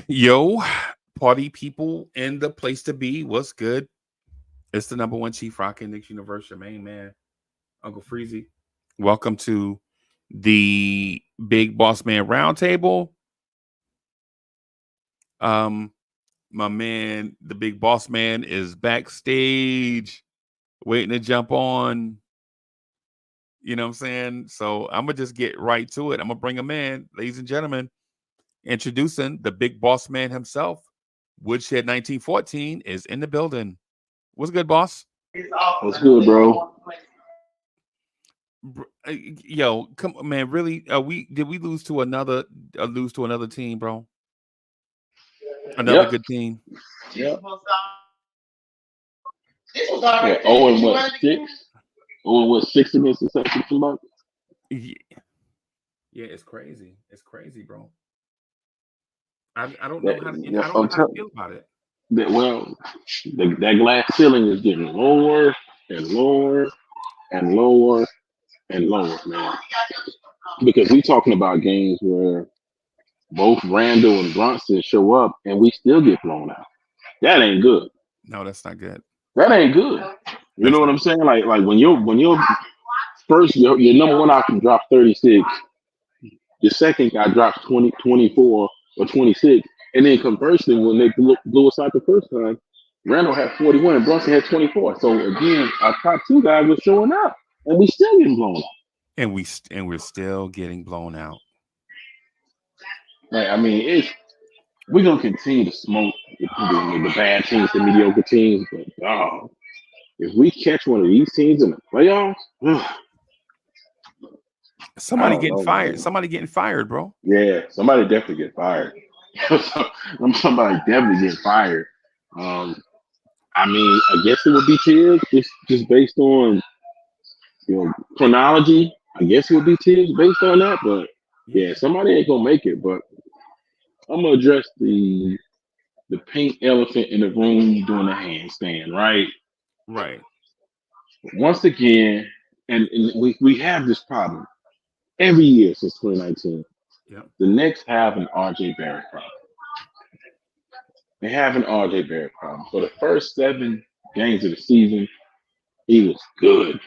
Yo, party people in the place to be. What's good? It's the number one chief rockin' Knicks Universe, your main man, Uncle Freezie. Welcome to the Big Boss Man Roundtable. Um, my man, the Big Boss Man, is backstage waiting to jump on. You know what I'm saying? So I'm gonna just get right to it. I'm gonna bring him in, ladies and gentlemen. Introducing the Big Boss Man himself. Woodshed 1914 is in the building. What's good, boss? What's good, bro? Yo, come on, man. Really? We lose to another team, bro? Another Yep. good team. Yep. Yeah, 0 and what, 6? 0 and what, 6 against the Celtics tonight? Yeah, yeah, it's crazy. It's crazy, bro. I don't know how to Yeah, I don't know how to feel about it. well, that glass ceiling is getting lower and lower and lower and lower, man. Because we talking about games where both Randall and Bronson show up and we still get blown out. That ain't good. No, that's not good. That ain't good. You know That's what not. I'm saying? Like when your first your number one option drops 36, the second guy drops 20, 24 or 26, and then conversely, when they blew us out the first time, Randall had 41 and Brunson had 24. So again, our top two guys were showing up, and we still getting blown out. We're still getting blown out. Like, I mean, we're gonna continue to smoke the bad teams, the mediocre teams, but if we catch one of these teams in the playoffs, I Somebody don't getting know, fired. man. Somebody getting fired, bro. Yeah, somebody definitely get fired. Somebody definitely get fired. Um, I mean, I guess it would be Tibbs, just based on chronology. I guess it would be Tibbs based on that, but Yeah. yeah, somebody ain't gonna make it. But I'm gonna address the pink elephant in the room doing the handstand, right? Right. Once again, and we have this problem every year since 2019. Yep. The Knicks have an RJ Barrett problem. They have an RJ Barrett problem. For the first 7 games of the season, he was good.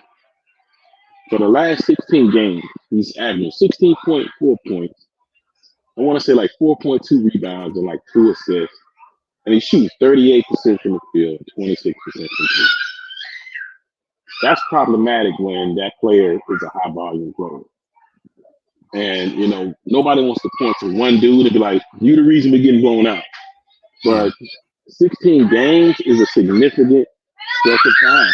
For the last 16 games, he's averaging 16.4 points. I want to say like 4.2 rebounds and like 2 assists. And he shoots 38% from the field, 26% from three. That's problematic when that player is a high volume player. And, nobody wants to point to one dude and be like, you the reason we're getting blown out. Yeah. But 16 games is a significant stretch of time.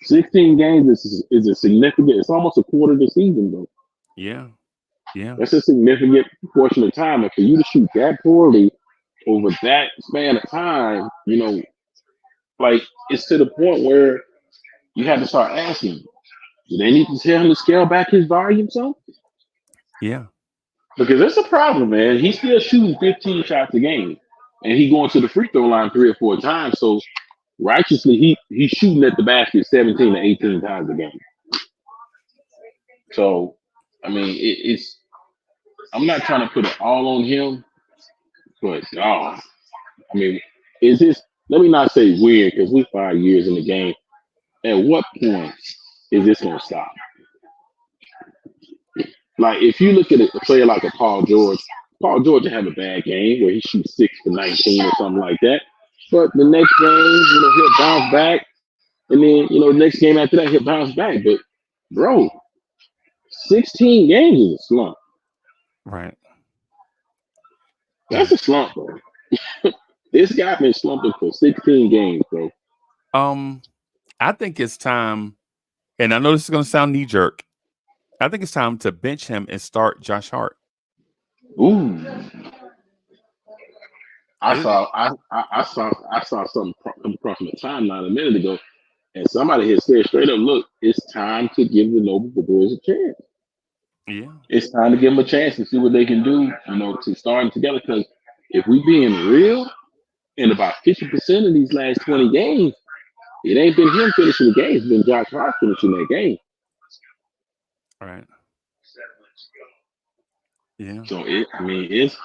16 games is a significant, it's almost a quarter of the season, bro. Yeah. Yeah. That's a significant portion of time. And for you to shoot that poorly over that span of time, like it's to the point where you have to start asking, do they need to tell him to scale back his volume some? Yeah. Because it's a problem, man. He's still shooting 15 shots a game. And he going to the free throw line 3 or 4 times. So righteously, he's shooting at the basket 17 to 18 times a game. So, I mean, it's I'm not trying to put it all on him, but I mean, is this? Let me not say weird because we're 5 years in the game. At what point is this gonna stop? Like, if you look at a player like a Paul George will have a bad game where he shoots 6 for 19 or something like that. But the next game, he'll bounce back, and then next game after that he'll bounce back. But bro, 16 games is a slump. Right. That's a slump, bro. This guy been slumping for 16 games, bro. Um, I think it's time, and I know this is going to sound knee jerk. I think it's time to bench him and start Josh Hart. Ooh, I It, saw something come across my timeline a minute ago, and somebody had said straight up, "Look, it's time to give the Noble Boys a chance. yeah. It's time to give them a chance to see what they can do, to start together. Because if we being real, in about 50% of these last 20 games, it ain't been him finishing the game; it's been Josh Hart finishing that game. All right. Yeah. So it's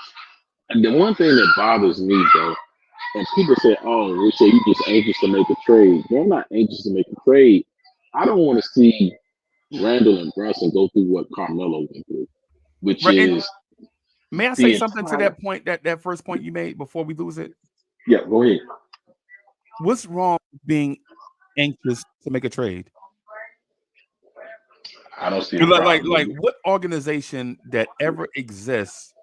the one thing that bothers me though. And people say, "Oh, we say you just anxious to make a trade." No, I'm not anxious to make a trade. I don't want to see Randall and Brunson go through what Carmelo went through, which Right. And is may I say the something to entire. that point, that first point you made before we lose it? Yeah, go ahead. What's wrong with being anxious to make a trade? I don't see a 'Cause problem with it. what organization that ever exists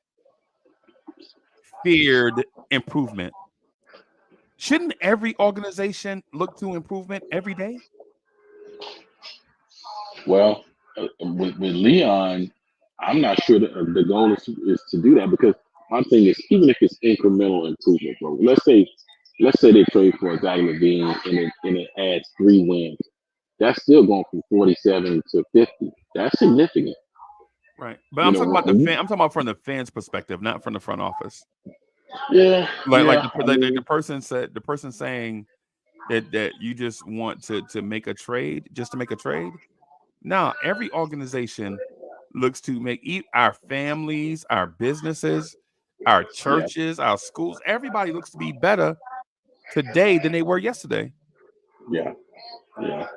feared improvement? Shouldn't every organization look to improvement every day? Well, with Leon, I'm not sure that the goal is to do that because my thing is even if it's incremental improvement, bro. Let's say they trade for Zach Levine and it adds 3 wins. That's still going from 47 to 50. That's significant. Right. But You I'm know, talking about the fan. I'm talking about from the fans' perspective, not from the front office. yeah, Like yeah. the person said, the person saying that you just want to make a trade just to make a trade. Now, every organization looks to make our families, our businesses, our yeah, churches, our schools. Everybody looks to be better today than they were yesterday. yeah, yeah,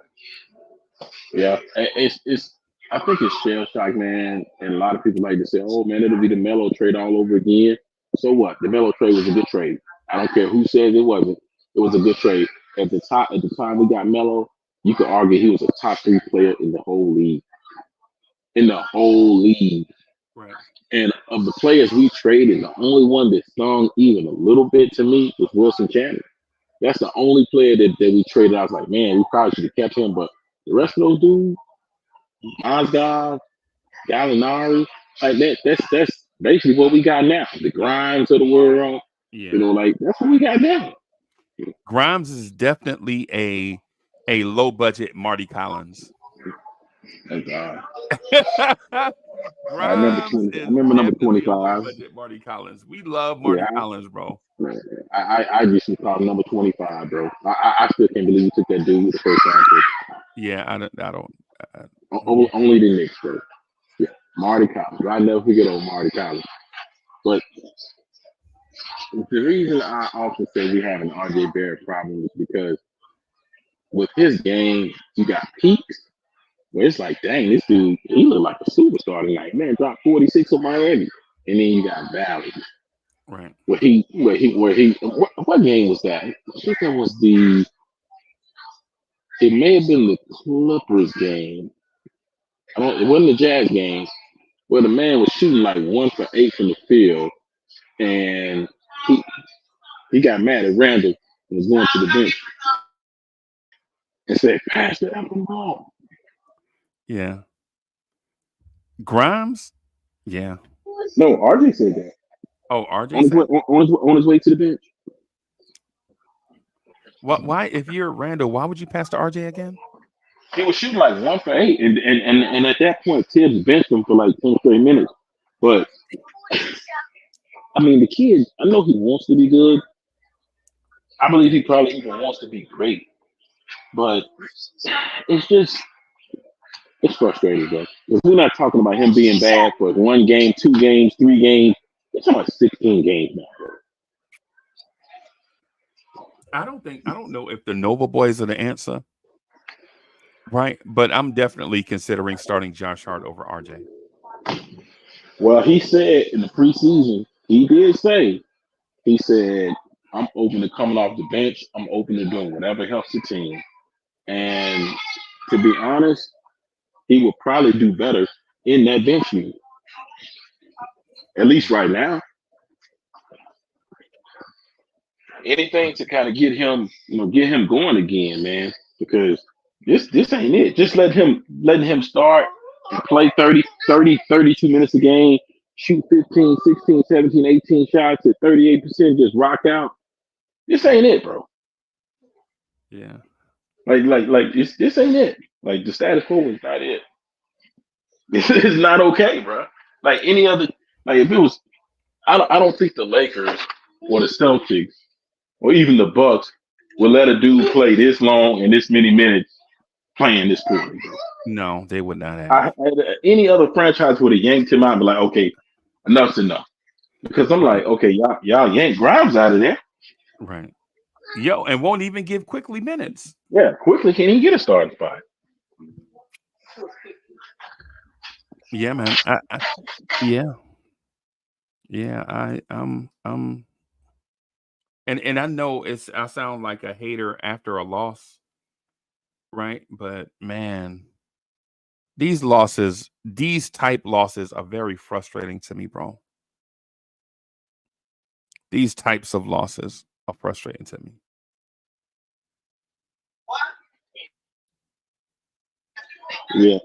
yeah. It's. I think it's shell shock, man. And a lot of people like to say, "Oh man, it'll be the Melo trade all over again." So what? The Melo trade was a good trade. I don't care who says it wasn't. It was a good trade. At the time we got Melo, you could argue he was a top 3 player in the whole league. In the whole league. Right. And of the players we traded, the only one that stung even a little bit to me was Wilson Chandler. That's the only player that we traded. I was like, man, we probably should have kept him. But the rest of those dudes, Mozgov, Gallinari, like that's basically what we got now. The Grimes of the world, Yeah. like that's what we got now. Grimes is definitely a low budget Marty Collins. And, I remember Grimes is number definitely a low 25. budget Marty Collins. We love Marty Yeah, Collins, bro. I used to call him number 25, bro. I still can't believe we took that dude with the first round pick. Yeah, I don't. Only the Knicks, bro. Yeah, Marty Collins. I never forget old Marty Collins. But the reason I often say we have an RJ Barrett problem is because with his game, you got peaks where it's like, dang, this dude, he looked like a superstar tonight. Man, dropped 46 on Miami. And then you got valleys. Right. What game was that? I think that was it may have been the Clippers game. It wasn't the Jazz game where the man was shooting like 1 for 8 from the field, and he got mad at Randall and was going to the bench and said, "Pass the effing ball." Yeah. Grimes? Yeah. No, RJ said that Oh, RJ said on his way to the bench. what? Why? If you're Randall, why would you pass to RJ again? He was shooting like 1 for 8, and at that point, Tibbs benched him for like 10 straight minutes. But I mean, the kid, I know he wants to be good. I believe he probably even wants to be great, but it's frustrating, bro. Because we're not talking about him being bad for 1 game, 2 games, 3 games. We're talking about 16 games now, bro. I don't know if the Nova Boys are the answer. Right. But I'm definitely considering starting Josh Hart over RJ. Well, he said in the preseason, he said, I'm open to coming off the bench. I'm open to doing whatever helps the team. And to be honest, he will probably do better in that bench unit. At least right now. Anything to kind of get him going again, man. Because this ain't it. Just letting him start and play 32 minutes a game, shoot 15, 16, 17, 18 shots at 38%, just rock out. This ain't it, bro. Yeah. This ain't it. Like the status quo is not it. It's not okay, bro. Like any other, like if it was, I don't think the Lakers or the Celtics or even the Bucks would let a dude play this long and this many minutes playing this poorly, bro. No, they would not have. Any other franchise would have yanked him out and be like, okay, Enough's enough. Because I'm Right. like, okay, y'all yank Grimes out of there. Right. Yo, and won't even give Quickly minutes. Yeah, quickly can't even get a starting spot. Yeah, man. Yeah. Yeah. And I know I sound like a hater after a loss, right? But man, these type losses are very frustrating to me, bro. These types of losses are frustrating to me. Yeah.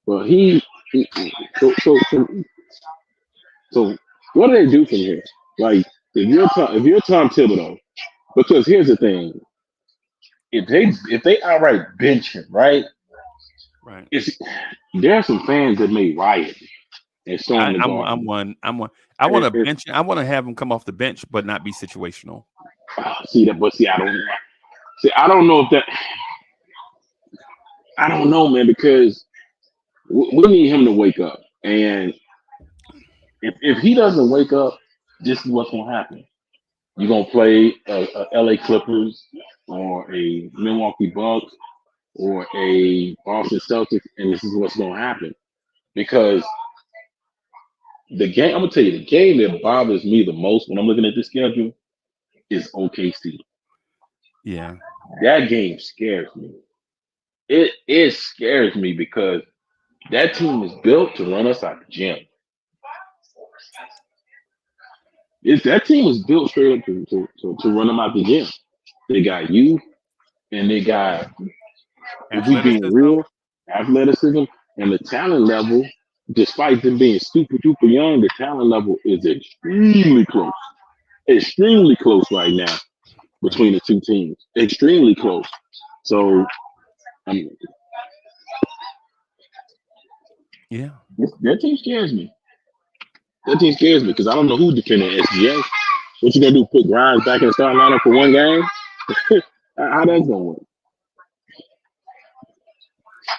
Well, he so what do they do from here? Like if you're Tom Thibodeau, because here's the thing, if they outright bench him, right? Right. It's there are some fans that may riot and storm the I'm garden. one. I'm one. I want to bench. I want to have him come off the bench, but not be situational. See that, but I don't know if that. I don't know, man, because we need him to wake up, and if he doesn't wake up, this is what's gonna happen. You're gonna play a LA Clippers or a Milwaukee Bucks or a Boston Celtics, and this is what's gonna happen. Because the game, I'm gonna tell you, the game that bothers me the most when I'm looking at this schedule is OKC. Yeah. That game scares me. It scares me because that team is built to run us out the gym. That team was built straight up to run them out the gym. They got youth and they got, if we being Athleticism. real, athleticism and the talent level, despite them being super duper young, the talent level is extremely close. Extremely close right now Right. between the two teams. Extremely close. So I mean, Yeah. that team scares me. That team scares me because I don't know who's defending SGA. What you gonna do? Put Grimes back in the starting lineup for one game? How that's gonna work?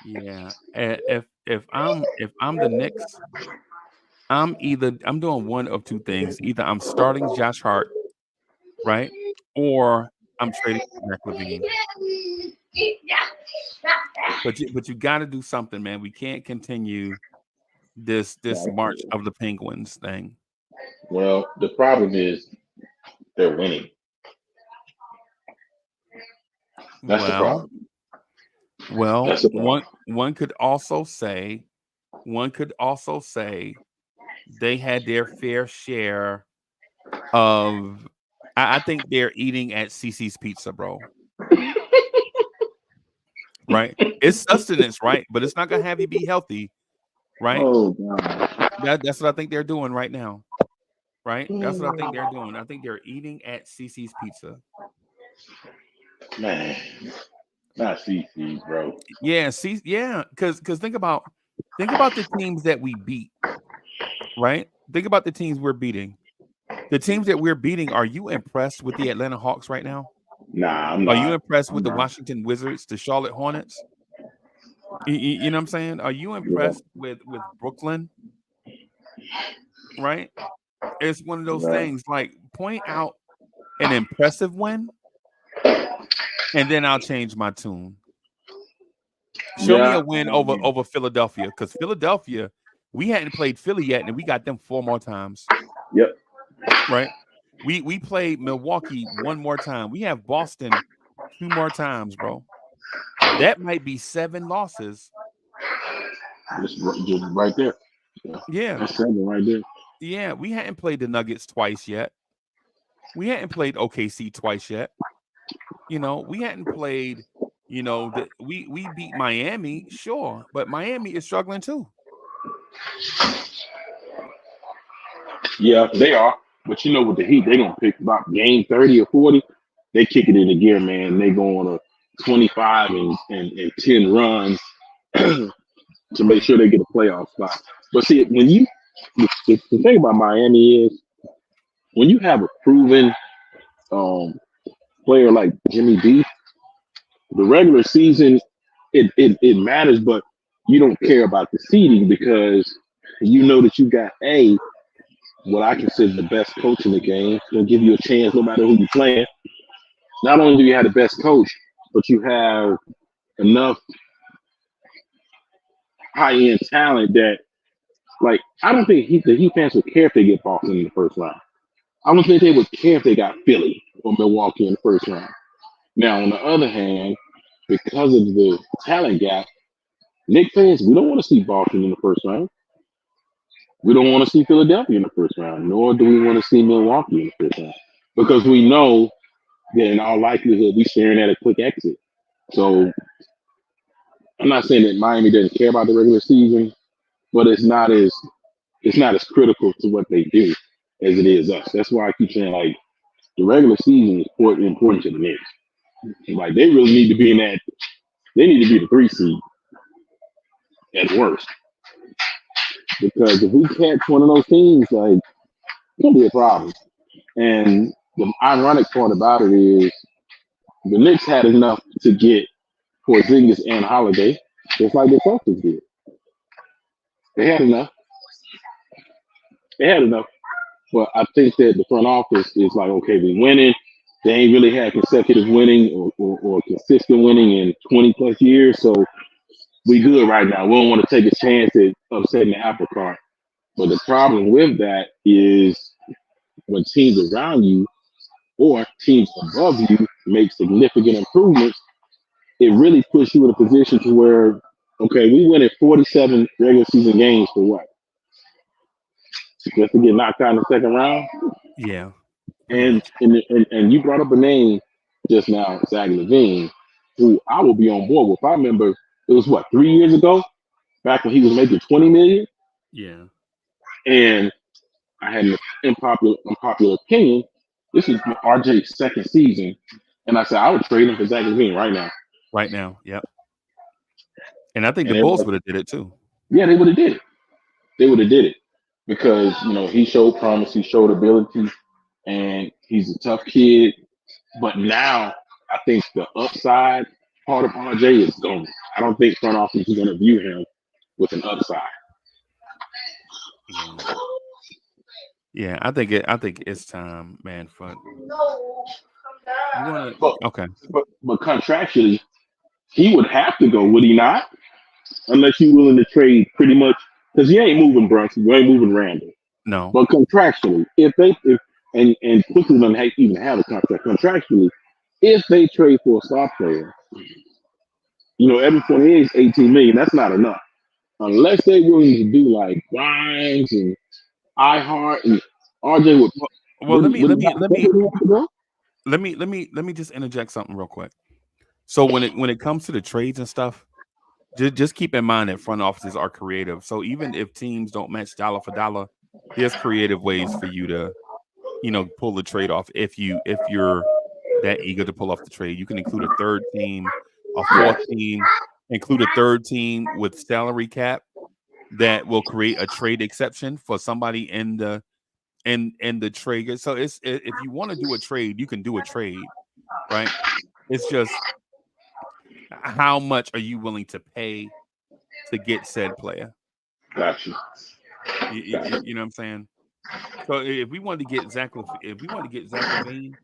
Yeah. If I'm the Knicks, I'm doing one of two things. Either I'm starting Josh Hart, right, or I'm trading Zach Levine. But you got to do something, man. We can't continue this march of the Penguins thing. Well, the problem is they're winning. That's the Well, problem. well, That's the problem. one could also say they had their fair share of. I think they're eating at CC's Pizza, bro. Right? It's sustenance, right? But it's not gonna have you be healthy, right? Oh God. That's what I think they're doing right now. Right? That's what I think they're doing. I think they're eating at CC's Pizza. Man, not CC, bro. Yeah, see, yeah, because think about the teams that we beat, right? Think about the teams we're beating. The teams that we're beating, are you impressed with the Atlanta Hawks right now? Nah, I'm Are you not. impressed with I'm the not. Washington Wizards, the Charlotte Hornets? You know what I'm saying? Are you Yeah, impressed with Brooklyn? Right? It's one of those right. things. Like, point out an impressive win, and then I'll change my tune. Show me a Yeah. win over Philadelphia, because Philadelphia, we hadn't played Philly yet, and we got them 4 more times. Yep. Right? We played Milwaukee one more time. We have Boston 2 more times, bro. That might be 7 losses. Just right there. Yeah. Yeah. That's 7 right there. Yeah. We hadn't played the Nuggets twice yet. We hadn't played OKC twice yet. We hadn't played, we beat Miami, sure, but Miami is struggling too. Yeah, they are. But you know, with the Heat, they're gonna pick about game 30 or 40. They kick it into gear, man. They go on a 25 and 10 runs to make Right. sure they get a playoff spot. But see, the thing about Miami is when you have a proven um, player like Jimmy B, the regular season it matters, but you don't care about the seeding because you know that you got A what I consider the best coach in the game. He'll give you a chance no matter who you're playing. Not only do you have the best coach, but you have enough high end talent that, like, I don't think the Heat fans would care if they get Boston in the first round. I don't think they would care if they got Philly or Milwaukee in the first round. Now, on the other hand, because of the talent gap, Knicks fans, we don't want to see Boston in the first round. We don't want to see Philadelphia in the first round, nor do we want to see Milwaukee in the first round. Because we know that in all likelihood, we're staring at a quick exit. So I'm not saying that Miami doesn't care about the regular season, but it's not as critical to what they do as it is us. That's why I keep saying, like, the regular season is important to the Knicks. Like, they really need to be in that. They need to be the 3 seed at worst. Because if we catch one of those teams, like, it's gonna be a problem. And the ironic part about it is the Knicks had enough to get Porzingis and Holiday, just like the Celtics did. They had enough. They had enough. But I think that the front office is like, okay, we winning. They ain't really had consecutive winning or consistent winning in 20 plus years. So we good right now. We don't want to take a chance at upsetting the apple cart. But the problem with that is when teams around you or teams above you make significant improvements, it really puts you in a position to where, okay, we win at 47 regular season games for what? Just to get knocked out in the second round? Yeah. And you brought up a name just now, Zach LaVine, who I will be on board with. I remember it was what, 3 years ago, back when he was making 20 million, Yeah. and I had an unpopular opinion. This is RJ's second season, and I said I would trade him for Zach LaVine right now. Right now. Yep. And I think And the Bulls would have did it too. yeah, they would have did it. They would have did it because he showed promise, he showed ability, and he's a tough kid. But now I think the upside part of RJ is gone. I don't think front office is going to view him with an upside. Yeah. Yeah, I think it's time, man. For you want But, to okay. but contractually, he would have to go, would he not? Unless you're willing to trade pretty much, because you ain't moving Brunson, you ain't moving Randall. No. But contractually, if and quickly don't even have a contract contractually, if they trade for a star player, every 28 is 18 million. That's not enough unless they're willing to do like Grimes and iHeart and RJ would. Well, let me Go? let me just interject something real quick. So when it comes to the trades and stuff, just keep in mind that front offices are creative. So even if teams don't match dollar for dollar, there's creative ways for you to, pull the trade off. If you're that eager to pull off the trade, you can include a third team, a fourth team, include a third team with salary cap that will create a trade exception for somebody in the trade. So if you want to do a trade, you can do a trade, right? It's just how much are you willing to pay to get said player? Gotcha. You know what I'm saying? So if we wanted to get Zach LaVine,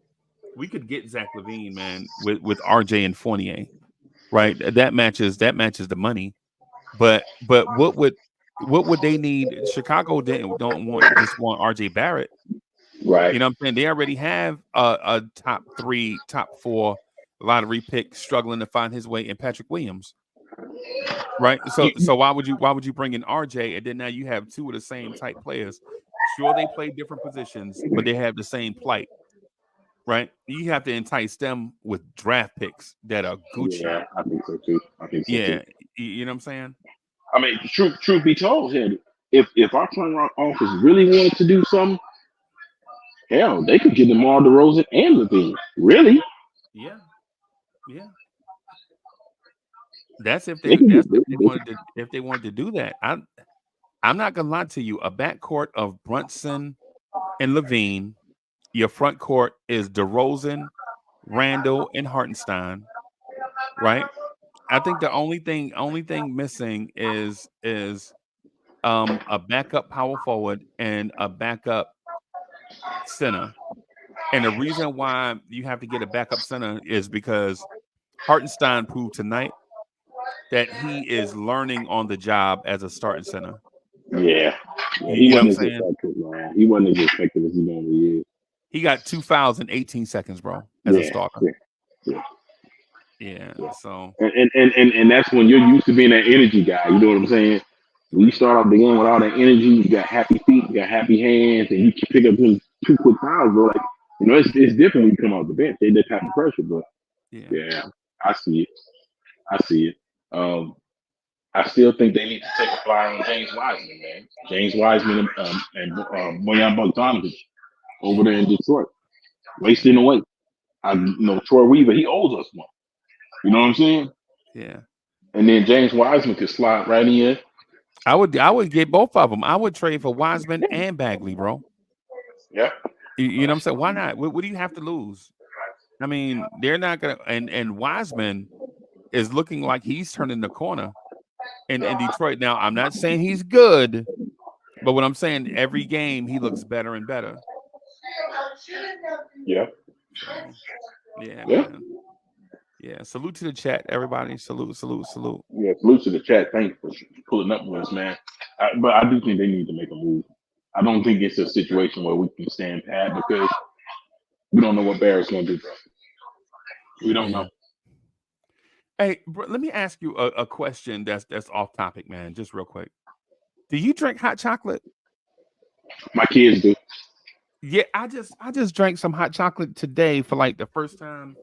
we could get Zach LaVine, man, with RJ and Fournier, right? That matches the money. But what would they need? Chicago don't want RJ Barrett. Right. You know what I'm saying? They already have a top 3, top 4 lottery pick struggling to find his way in Patrick Williams. Right. So why would you bring in RJ and then now you have 2 of the same type players? Sure, they play different positions, but they have the same plight. Right. You have to entice them with draft picks that are Gucci. Yeah, I think so too. Yeah. You know what I'm saying? I mean, truth be told, here, if our front office really wanted to do something, hell, they could get DeMar DeRozan and LaVine. Really? Yeah. Yeah. That's if They they could that's get, if they wanted to do that. I'm not gonna lie to you. A backcourt of Brunson and Levine. Your front court is DeRozan, Randall, and Hartenstein. Right. I think the only thing missing is a backup power forward and a backup center. And the reason why you have to get a backup center is because Hartenstein proved tonight that he is learning on the job as a starting center. Yeah. He You know what I'm wasn't as saying? effective, man. He wasn't as effective as he normally is. He got 2 fouls in 18 seconds, bro, as a Yeah. starter. Yeah. Yeah. So And that's when you're used to being that energy guy. You know what I'm saying? When you start off the game with all that energy, you got happy feet, you got happy hands, and you can pick up them 2 quick fouls, bro. Like, it's different when you come off the bench. They just have the pressure, but yeah. yeah, I see it. I see it. I still think they need to take a flyer on James Wiseman, man. James Wiseman and Bojan Bogdanovic over there in Detroit, wasting away. Troy Weaver, he owes us one. You know what I'm saying? Yeah. And then James Wiseman could slide right in. I would get both of them. I would trade for Wiseman and Bagley, bro. Yeah. You know what I'm saying? Why not? What do you have to lose? I mean, they're not gonna. And Wiseman is looking like he's turning the corner in Detroit. Now, I'm not saying he's good, but what I'm saying, every game he looks better and better. Yeah. So, yeah, Yeah. man. Yeah. Salute to the chat, everybody. Salute, salute, salute. Yeah. Salute to the chat. Thanks for pulling up with us, man. But I do think they need to make a move. I don't think it's a situation where we can stand pat because we don't know what Barrett's going to do, bro. We don't know. Hey, bro, let me ask you a question that's off topic, man. Just real quick. Do you drink hot chocolate? My kids do. Yeah, I just drank some hot chocolate today for like the first time.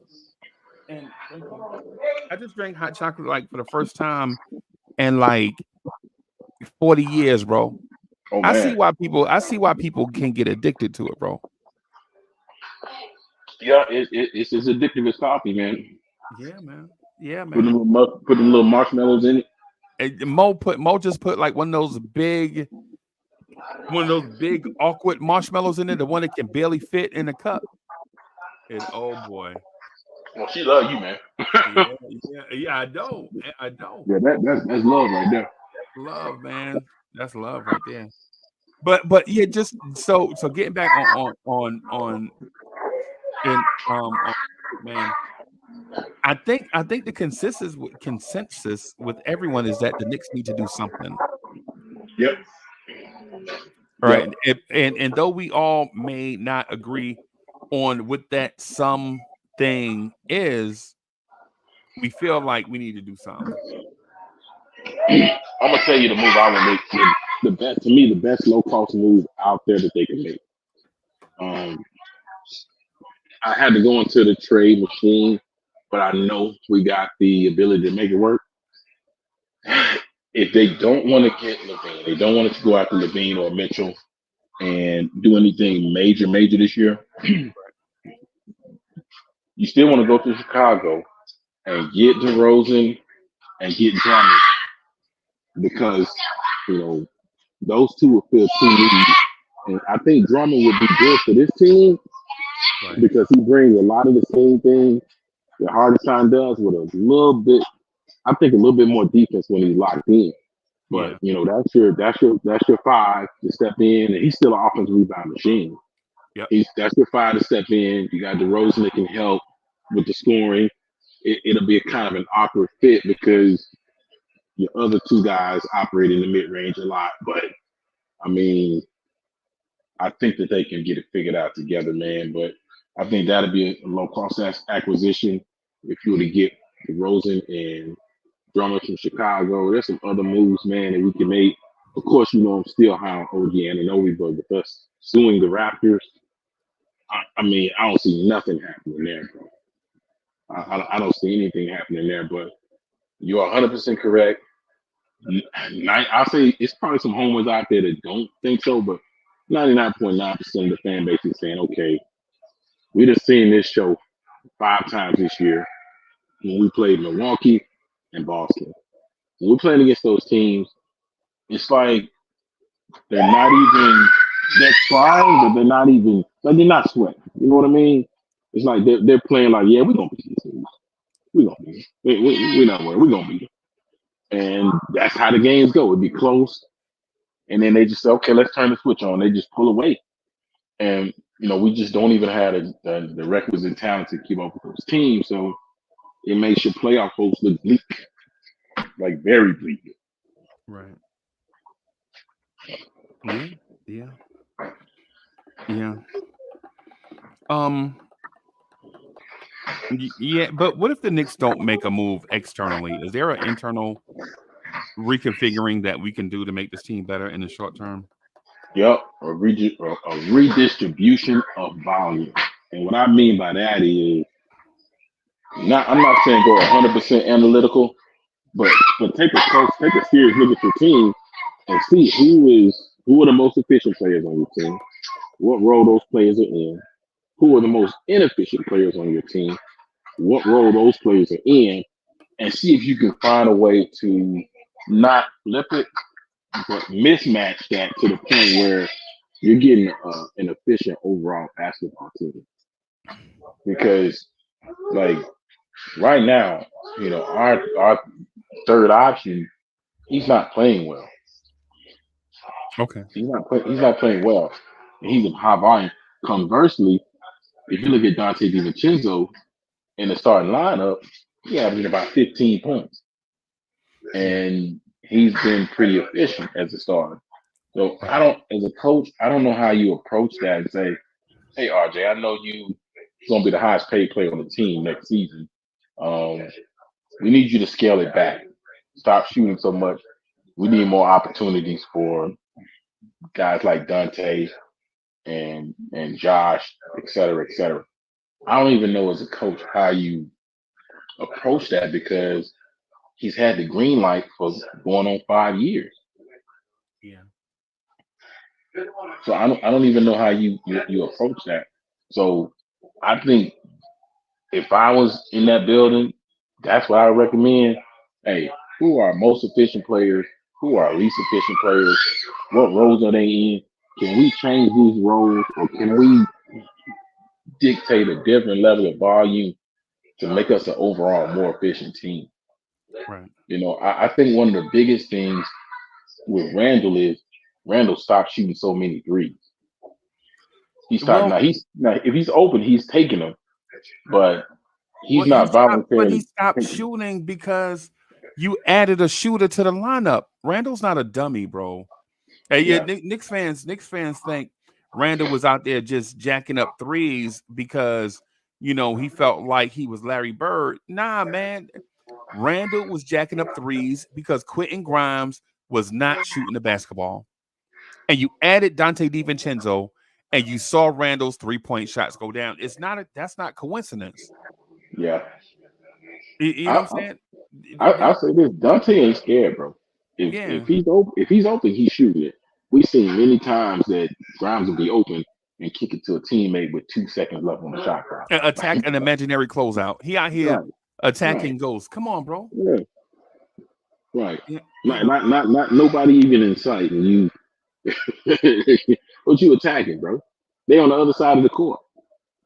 And thank you. I just drank hot chocolate like for the first time in like 40 years, bro. Oh I man. see why people can get addicted to it, bro. Yeah, it's as addictive as coffee, man. Yeah, man. Yeah, Put man. them little marshmallows in it. And Mo just put like one of those big awkward marshmallows in it, the one that can barely fit in a cup. And oh boy. Well, she love you, man. Yeah. I don't. Yeah, that's love right there. Love, man. That's love right there. But yeah, just so getting back on in man, I think the consensus with everyone is that the Knicks need to do something. Yep. Right. And though we all may not agree on what that something is, we feel like we need to do something. I'm gonna tell you the move I would make. The best to me, the best low cost move out there that they can make. I had to go into the trade machine, but I know we got the ability to make it work. If they don't want to get Levine, they don't want to go after Levine or Mitchell and do anything major this year. You still want to go to Chicago and get DeRozan and get Drummond because those two will fill 2 needs. And I think Drummond would be good for this team because he brings a lot of the same things that Hartenstein does with a little bit. I think a little bit more defense when he's locked in. But that's your 5 to step in, and he's still an offensive rebound machine. Yep. That's your 5 to step in. You got DeRozan that can help with the scoring. It'll be a kind of an awkward fit because your other 2 guys operate in the mid range a lot. But I mean, I think that they can get it figured out together, man. But I think that'll be a low cost acquisition if you were to get DeRozan and Drummond from Chicago. There's some other moves, man, that we can make. Of course, I'm still high on OG Anunoby, but with us suing the Raptors, I mean, I don't see nothing happening there, bro. I don't see anything happening there, but you're 100% correct. I'll say it's probably some homers out there that don't think so, but 99.9% of the fan base is saying, okay, we just seen this show 5 times this year when we played Milwaukee and Boston. When we're playing against those teams, it's like they're trying, but they're not even, like they're not sweating. You know what I mean? It's like they're playing like, yeah, we're going to beat these teams. We're going to beat them. We're not worried. We're going to beat them. And that's how the games go. It'd be close. And then they just say, okay, let's turn the switch on. They just pull away. and we just don't even have the requisite talent to keep up with those teams. So it makes your playoff hopes look bleak, like very bleak. Right. Yeah. Yeah. Yeah. Um. Yeah. But what if the Knicks don't make a move externally? Is there an internal reconfiguring that we can do to make this team better in the short term? Yep, a redistribution of volume. And what I mean by that is I'm not saying go 100% analytical, but take a serious look at your team and see who are the most efficient players on your team, what role those players are in, who are the most inefficient players on your team, what role those players are in, and see if you can find a way to not flip it, but mismatch that to the point where you're getting an efficient overall basketball team. Because like right now, our third option, he's not playing well. Okay. He's not playing well. And he's in high volume. Conversely, if you look at Dante DiVincenzo in the starting lineup, he averaging about 15 points. Yeah. And he's been pretty efficient as a starter. So Right. as a coach, I don't know how you approach that and say, hey RJ, I know you gonna be the highest paid player on the team next season. Um, we need you to scale it back. Stop shooting so much. We need more opportunities for guys like Dante and Josh, et cetera, et cetera. I don't even know as a coach how you approach that because he's had the green light for going on 5 years. Yeah. So I don't even know how you approach that. So I think if I was in that building, that's what I would recommend. Hey, who are most efficient players? Who are least efficient players? What roles are they in? Can we change these roles, or can we dictate a different level of volume to make us an overall more efficient team? Right. I think one of the biggest things with Randall is Randall stopped shooting so many threes. He stopped. Well, Now if he's open, he's taking them, but he's well, he not stopped, but he voluntarily stopped taking them. shooting because you added a shooter to the lineup. Randall's not a dummy, bro. Hey, yeah, Yeah, Knicks fans think Randall was out there just jacking up threes because he felt like he was Larry Bird. Nah, man. Randall was jacking up threes because Quentin Grimes was not shooting the basketball. And you added Dante DiVincenzo and you saw Randall's 3-point shots go down. That's not coincidence. yeah. You know what I'm I, saying? I say this: Dante ain't scared, bro. If Yeah. he's open, he's shooting it. We've seen many times that Grimes will be open and kick it to a teammate with 2 seconds left on the shot clock. Attack an imaginary closeout. He out here Right, right, attacking ghosts. Come on, bro. yeah, right. Yeah, Not nobody even in sight, and you what you attacking, bro? They on the other side of the court.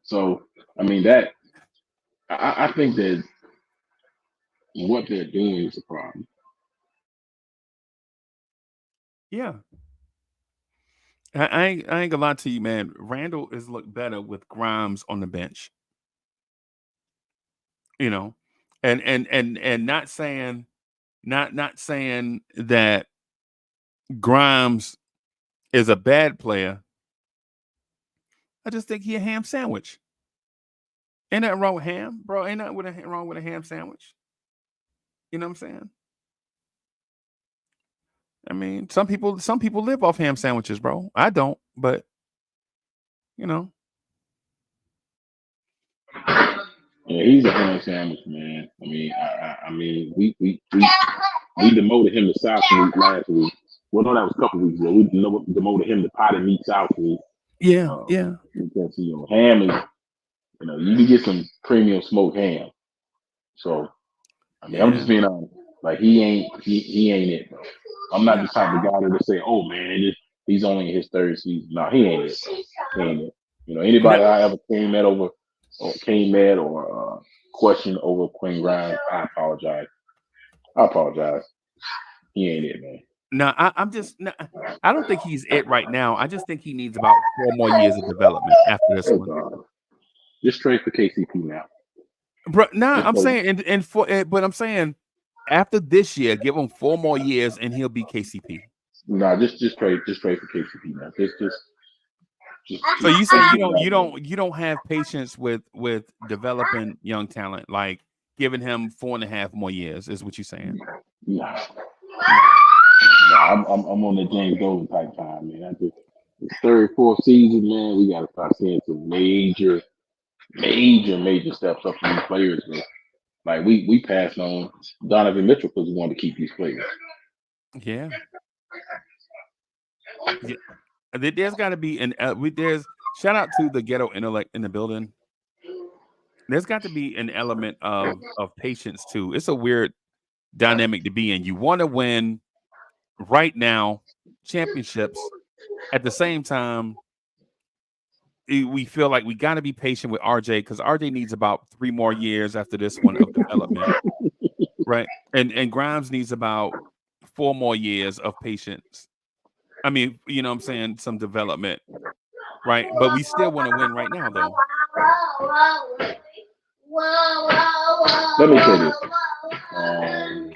So I mean that I think that what they're doing is a problem. yeah. I ain't gonna lie to you, man. Randall is look better with Grimes on the bench. You know, and not saying that Grimes is a bad player. I just think he a ham sandwich. Ain't nothing wrong with ham, bro. Ain't nothing wrong with a ham sandwich. You know what I'm saying? I mean, some people live off ham sandwiches, bro. I don't, but you know, Yeah, he's a hand sandwich, man. I mean, we demoted him to South Week last week. Well, no, that was a couple weeks ago. We demoted him to pot and meat South Week. yeah, yeah, Because ham is, you can get some premium smoked ham. So I mean, I'm just yeah, being honest. Like he ain't it, bro. I'm not yeah, the type of guy to say, oh man, he's only in his third season. No, he ain't it. Bro. He ain't it. no, Anybody I ever came at or questioned over Quinn Grimes, I apologize. He ain't it, man. No, I'm just. No, I don't think he's it right now. I just think he needs about 4 more years of development after this Oh one. God. Just trade for KCP now. Bro, nah, Just I'm trade. saying, but I'm saying after this year, give him 4 more years and he'll be KCP. Nah, just trade for KCP now. So you trade saying for that. you don't have patience with developing young talent, like giving him 4.5 more years is what you're saying. Nah, I'm on the James Dolan type time, man. After the third, fourth season, man, we gotta start seeing some major steps up from these players, man. Like we passed on Donovan Mitchell because we wanted to keep these players. Yeah, yeah. There's got to be there's shout out to the ghetto intellect in the building. There's got to be an element of patience too. It's a weird dynamic to be in. You want to win right now championships. At the same time, we feel like we got to be patient with RJ because RJ needs about 3 more years after this one of development, right? And Grimes needs about 4 more years of patience. I mean, you know what I'm saying, some development, right? But we still want to win right now, though. Let me say this. Um,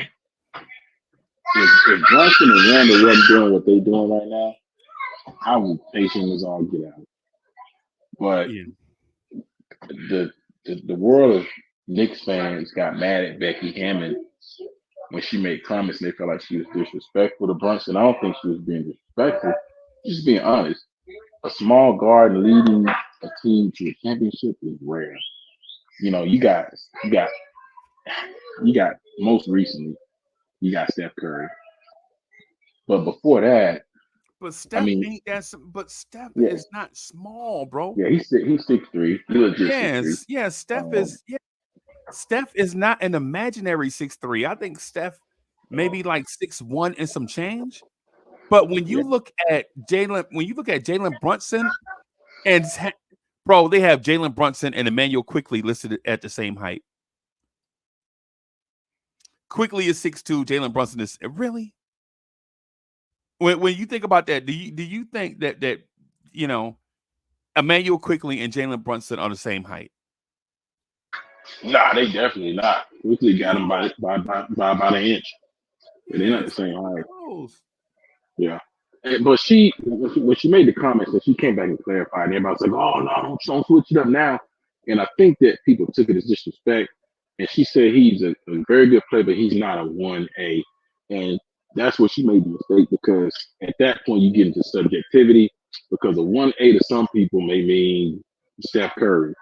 if Brunson and Randall wasn't doing what they're doing right now, I would patient as all get out. But Yeah. the world of Knicks fans got mad at Becky Hammond when she made comments and they felt like she was disrespectful to Brunson. I don't think she was being disrespectful. Just being honest. A small guard leading a team to a championship is rare. You got most recently, you got Steph Curry. But before that, But I Steph mean, ain't that. But Steph yeah, is not small, bro. yeah, he's 6'3". He legit 6'3". Yes, yes. Um, Steph is not an imaginary 6'3". I think Steph maybe like 6'1" and some change. But when yeah, you look at Jalen Brunson and bro, they have Jalen Brunson and Emmanuel Quickly listed at the same height. Quickly is 6'2". Jalen Brunson is really. When you think about that, do you think that you know Emmanuel Quickly and Jalen Brunson are the same height? nah, they definitely not. Quickly got him No. by about an inch. They're Yeah, not the it's same not height. close. Yeah. But when she made the comments and she came back and clarified, and everybody's like, "Oh no, don't switch it up now." And I think that people took it as disrespect. And she said he's a very good player, but he's not a 1A. And that's where she made the mistake because at that point you get into subjectivity because a 1A to some people may mean Steph Curry,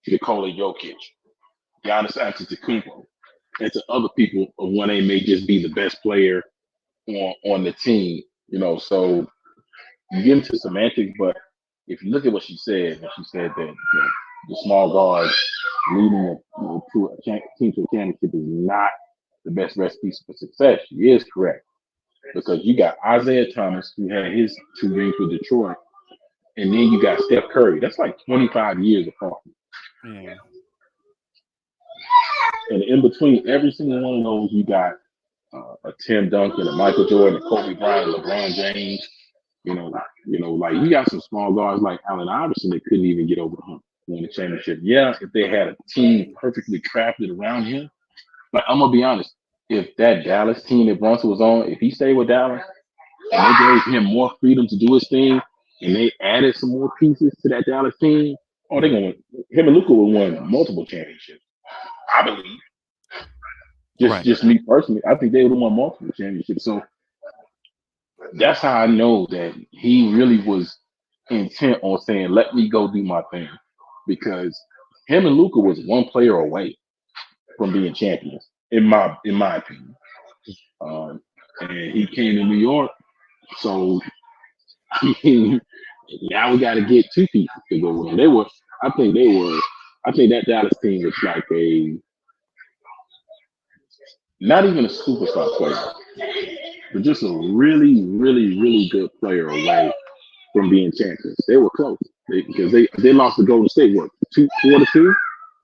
Nikola Jokic, Giannis Antetokounmpo. And to other people, a 1A may just be the best player on the team. So you get into semantics, but if you look at what she said, and she said that the small guard leading to a team to a championship is not the best recipe for success. She is correct because you got Isaiah Thomas who had his 2 rings with Detroit, and then you got Steph Curry. That's like 25 years apart. Yeah. And in between every single one of those, you got a Tim Duncan, a Michael Jordan, a Kobe Bryant, LeBron James. Like you got some small guards like Allen Iverson that couldn't even get over the hump win the championship. Yeah, if they had a team perfectly crafted around him. But I'm gonna be honest, if that Dallas team that Brunson was on, if he stayed with Dallas and they gave him more freedom to do his thing, and they added some more pieces to that Dallas team, they're Yeah. gonna win. Him and Luka will win multiple championships. I believe. Just Right. just me personally, I think they would have won multiple championships. So that's how I know that he really was intent on saying, "Let me go do my thing," because him and Luca was one player away from being champions, in my opinion. Um, and he came to New York, so I mean, now we got to get 2 pieces to go with him. I think I think that Dallas team was like not even a superstar player, but just a really, really, really good player away from being champions. They were close because they lost to Golden State, what, 4-2?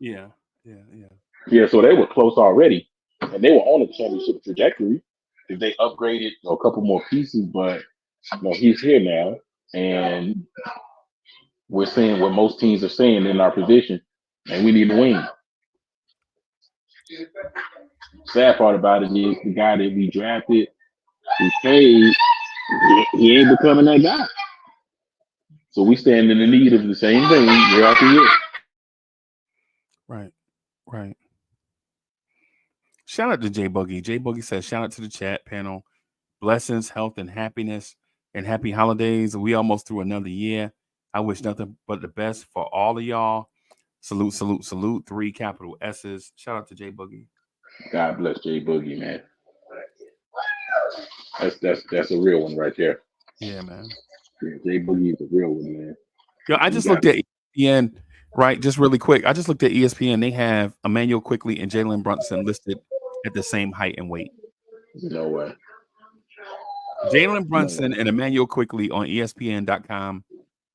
Yeah. Yeah. Yeah. Yeah, so they were close already, and they were on a championship trajectory. if they upgraded a couple more pieces, but he's here now, and we're saying what most teams are saying in our position, and we need to win. Sad part about it is the guy that we drafted, we paid, he ain't becoming that guy. So we stand in the need of the same thing year after year. Right. Shout out to J Boogie. J Boogie says, shout out to the chat panel. Blessings, health, and happiness, and happy holidays. We almost through another year. I wish nothing but the best for all of y'all. Salute, salute, salute. 3 capital S's. Shout out to J Boogie. God bless J Boogie, man. That's a real one right there. Yeah, man. Yeah, J Boogie is a real one, man. Yo, I just looked at ESPN, right? Just really quick. I just looked at ESPN. They have Emmanuel Quickly and Jalen Brunson listed at the same height and weight. No way. Jalen Brunson and Emmanuel Quickly on ESPN.com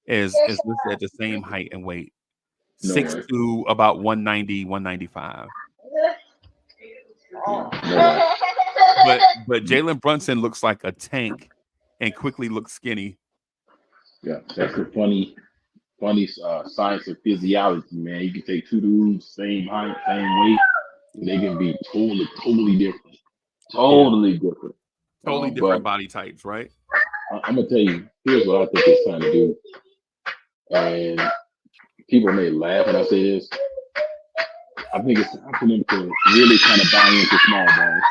is listed at the same height and weight. 6'2", about 190, 195. But Jalen Brunson looks like a tank and Quickly looks skinny. Yeah, that's the funny science of physiology, man. You can take two dudes, same height, same weight, and they can be totally different. Totally different. Totally different body types, right? I'm gonna tell you, here's what I think it's time to do. And people may laugh when I say this. I think it's time for them to really kind of buy into small ball.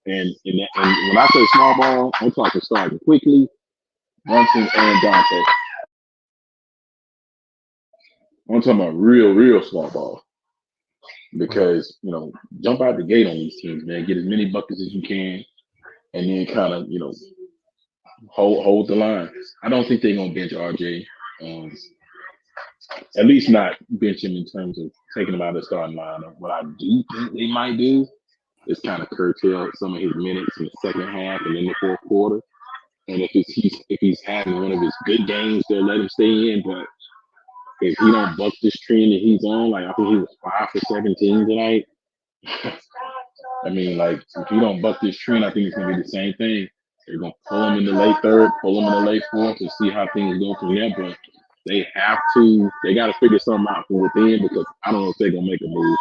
And when I say small ball, I'm talking starting Quickly, Brunson, and Dante. I'm talking about real small ball. Because, jump out the gate on these teams, man. Get as many buckets as you can, and then kind of, hold the line. I don't think they're gonna bench RJ. At least not bench him in terms of taking him out of the starting lineup. What I do think they might do is kind of curtail some of his minutes in the second half and in the fourth quarter. And if he's having one of his good games, they'll let him stay in. But if he don't buck this trend that he's on, like I think he was 5 for 17 tonight. I mean, like if you don't buck this trend, I think it's gonna be the same thing. They're gonna pull him in the late third, pull him in the late fourth, and see how things go from there. But they got to figure something out from within because I don't know if they're gonna make a move.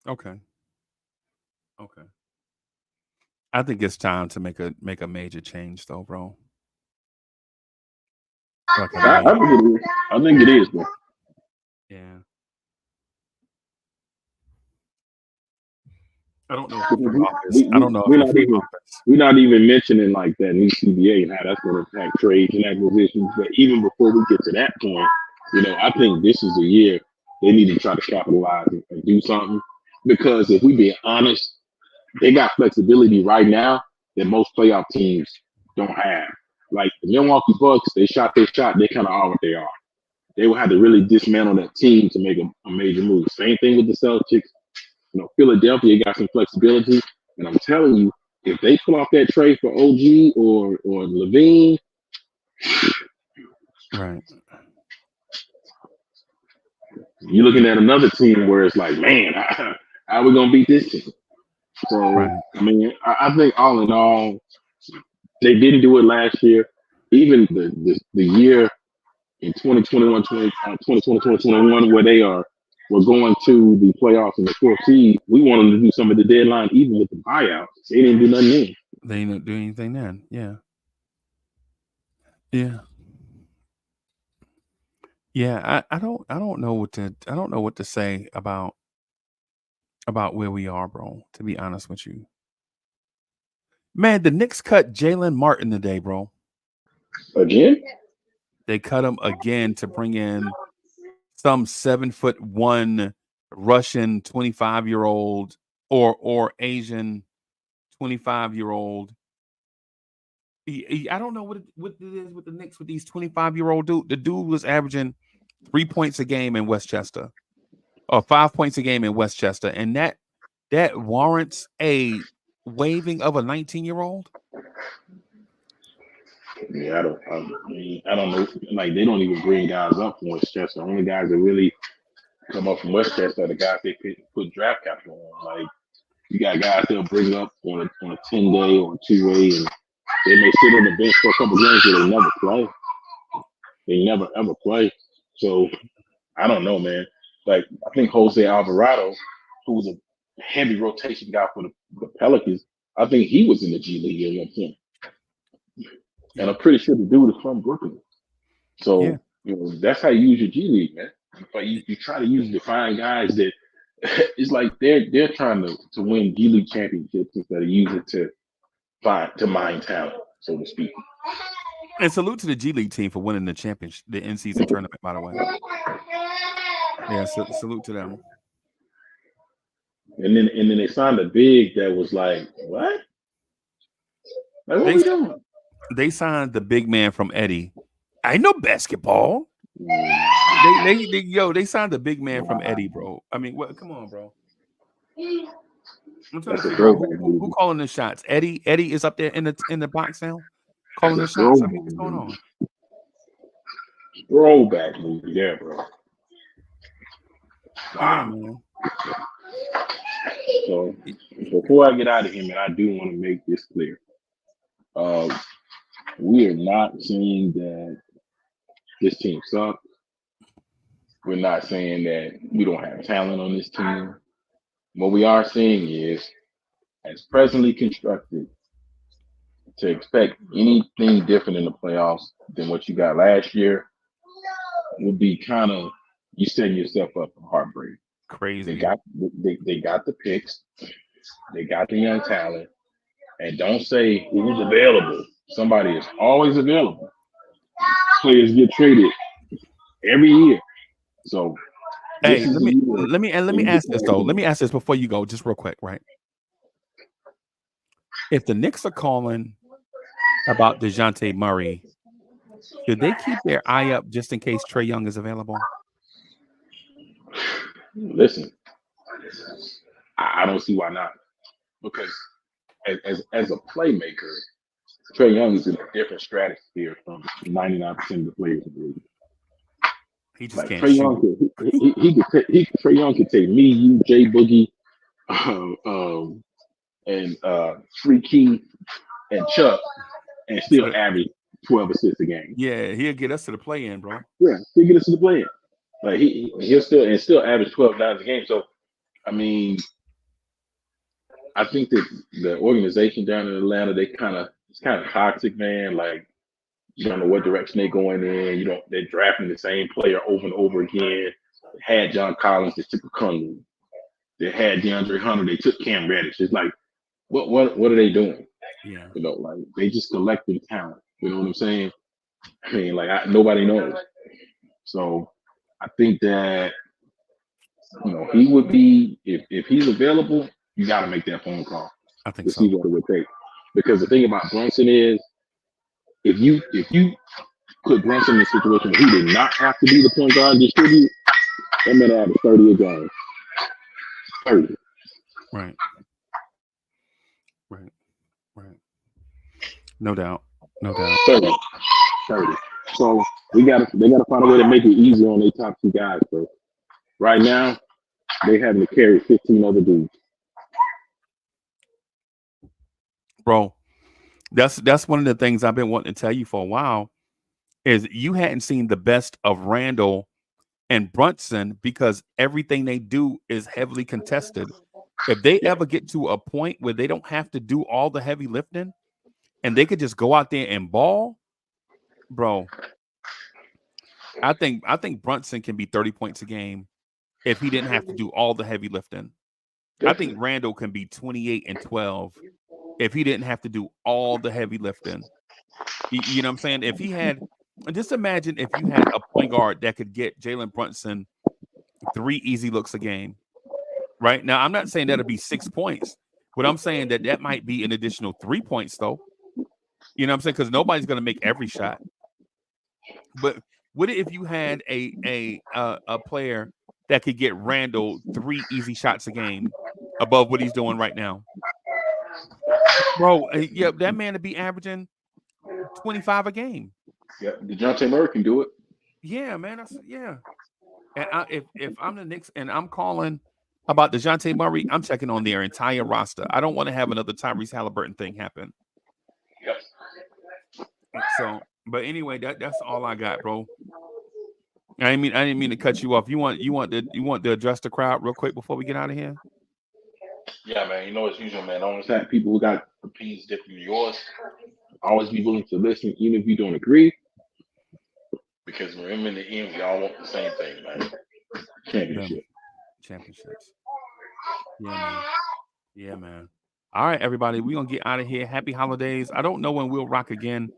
Okay. I think it's time to make a major change, though, bro. I think it is, bro. Yeah. I don't know if we're not even mentioning like that new CBA and how that's going to impact trades and acquisitions. But even before we get to that point, I think this is a year they need to try to capitalize and do something. Because if we be honest, they got flexibility right now that most playoff teams don't have. Like the Milwaukee Bucks, they shot their shot, they kind of are what they are. They will have to really dismantle that team to make a major move. Same thing with the Celtics. Philadelphia got some flexibility, and I'm telling you, if they pull off that trade for OG or Levine, right, you're looking at another team where it's like, man, how are we gonna beat this team? So, right. I mean, I think all in all, they didn't do it last year. Even the year in 2021, 2021, where we're going to the playoffs in the 4th seed. We want them to do some of the deadline, even with the buyouts. They didn't do nothing then. They didn't do anything then. Yeah. I don't know what to say about where we are, bro. To be honest with you, man, the Knicks cut Jalen Martin today, bro. Again? They cut him again to bring in some 7'1" Russian 25-year-old or Asian 25-year-old. I don't know what it is with the Knicks with these 25-year-old dude. The dude was averaging 3 points a game in Westchester, or 5 points a game in Westchester, and that warrants a waiving of a 19-year-old. Yeah, I don't know. Like they don't even bring guys up from Westchester. The only guys that really come up from Westchester are the guys they put draft capital on. Like You got guys they'll bring up on a 10-day or a 2-way, and they may sit on the bench for a couple games where they never play. They never ever play. So I don't know, man. Like I think Jose Alvarado, who was a heavy rotation guy for the Pelicans, I think he was in the G League at one point. And I'm pretty sure the dude is from Brooklyn. So that's how you use your G League, man. But you try to use define guys that it's like they're trying to win G League championships instead of using it to mine talent, so to speak. And salute to the G League team for winning the championship, the in-season tournament, by the way. Yeah, salute to them. And then they signed a big that was like, what? Like, what we doing? They signed the big man from Eddie. I know basketball. They signed the big man from Eddie, bro. I mean, what? Come on, bro. I'm trying to figure out who calling the shots. Eddie is up there in the box now, calling the shots. I mean, what's going on? Throwback movie, yeah, bro. Wow, man. So before I get out of here, man, I do want to make this clear. We are not saying that this team sucks. We're not saying that we don't have talent on this team. What we are saying is, as presently constructed, to expect anything different in the playoffs than what you got last year would be kind of you setting yourself up for heartbreak. Crazy. They got the picks, they got the young talent, and don't say who's available. Somebody is always available. Players get traded every year. So hey, let me ask this though. Let me ask this before you go, just real quick, right? If the Knicks are calling about DeJounte Murray, should they keep their eye up just in case Trae Young is available? Listen, I don't see why not. Because as a playmaker, Trae Young is in a different stratosphere from 99% of the players in the league. He just can't Trae Young Trae Young could take me, you, Jay Boogie, and Free Key and Chuck, and still average 12 assists a game. Yeah, he'll get us to the play-in, bro. Yeah, he'll get us to the play-in. Like he'll still average 12 dimes a game. So I mean, I think that the organization down in Atlanta, it's kind of toxic, man. Like you don't know what direction they're going in. They're drafting the same player over and over again. They had John Collins, they took Okongwu. They had DeAndre Hunter, they took Cam Reddish. It's like, what are they doing? Yeah, like they just collecting talent. You know what I'm saying? I mean, like nobody knows. So I think that he would be if he's available. You got to make that phone call. I think so. See what it would take. Because the thing about Brunson is, if you put Brunson in a situation where he did not have to be the point guard and distribute, that man had 30 a game. 30. Right. No doubt. 30. So they gotta find a way to make it easier on their top two guys. So right now, they having to carry 15 other dudes. Bro, that's one of the things I've been wanting to tell you for a while is you hadn't seen the best of Randall and Brunson because everything they do is heavily contested. If they ever get to a point where they don't have to do all the heavy lifting and they could just go out there and ball, bro, I think Brunson can be 30 points a game if he didn't have to do all the heavy lifting. Definitely. I think Randall can be 28 and 12 if he didn't have to do all the heavy lifting. You know what I'm saying? If he had, just imagine if you had a point guard that could get Jalen Brunson 3 easy looks a game. Right now, I'm not saying that'll be 6 points, but I'm saying that might be an additional 3 points, though. You know what I'm saying? Because nobody's going to make every shot. But what if you had a player that could get Randall 3 easy shots a game above what he's doing right now? Bro, yeah, that man would be averaging 25 a game. Yeah, DeJounte Murray can do it. Yeah, man. Yeah. And if I'm the Knicks and I'm calling About DeJounte Murray, I'm checking on their entire roster. I don't want to have another Tyrese Halliburton thing happen. Yep. So, but anyway, that's all I got, bro. I didn't mean to cut you off. You want to address the crowd real quick before we get out of here? Yeah, man. You know, as usual, man. I always have people who got opinions different from yours. Always be willing to listen, even if you don't agree. Because remember, in the end, we all want the same thing, man. Championship. Championships. Yeah, man. Yeah, man. All right, everybody, we're gonna get out of here. Happy holidays. I don't know when we'll rock again,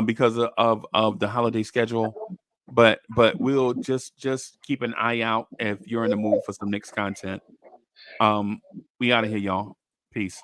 because of the holiday schedule, but we'll just keep an eye out if you're in the mood for some Knicks content. We out of here, y'all. Peace.